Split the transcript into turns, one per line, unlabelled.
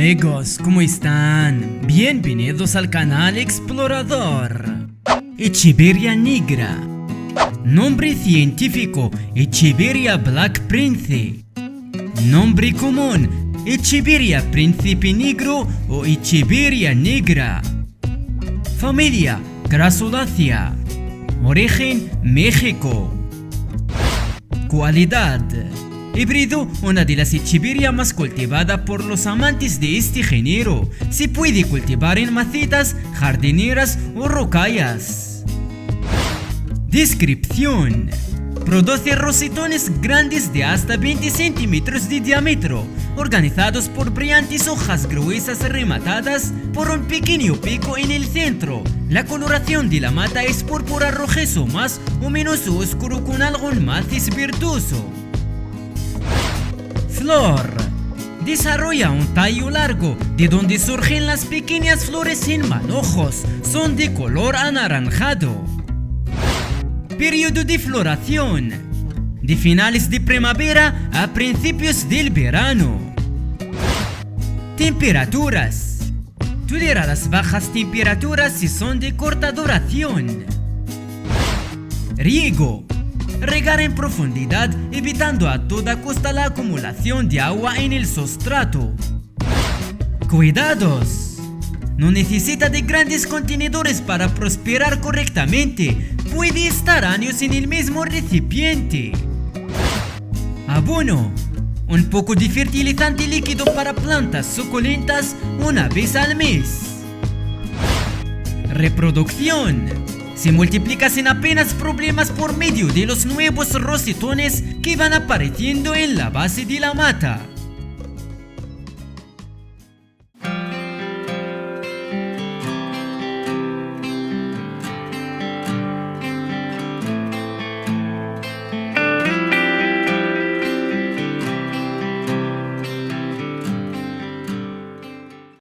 amigos, ¿cómo están? Bienvenidos al canal Explorador. Echeveria negra. Nombre científico: Echeveria Black Prince. Nombre común: Echeveria Príncipe Negro o Echeveria negra. Familia: Crasulácea. Origen: México. Cualidad: híbrido, una de las Echeveria más cultivada por los amantes de este género. Se puede cultivar en macetas, jardineras o rocallas. Descripción: produce rosetones grandes de hasta 20 centímetros de diámetro, organizados por brillantes hojas gruesas rematadas por un pequeño pico en el centro. La coloración de la mata es púrpura rojizo más o menos oscuro con algo matiz verdoso. Flor: desarrolla un tallo largo de donde surgen las pequeñas flores en manojos. Son de color anaranjado. Periodo de floración: de finales de primavera a principios del verano. Temperaturas: tolera las bajas temperaturas si son de corta duración. Riego: regar en profundidad, evitando a toda costa la acumulación de agua en el sustrato. Cuidados: no necesita de grandes contenedores para prosperar correctamente. Puede estar años en el mismo recipiente. Abono: un poco de fertilizante líquido para plantas suculentas una vez al mes. Reproducción: se multiplica sin apenas problemas por medio de los nuevos rosetones que van apareciendo en la base de la mata.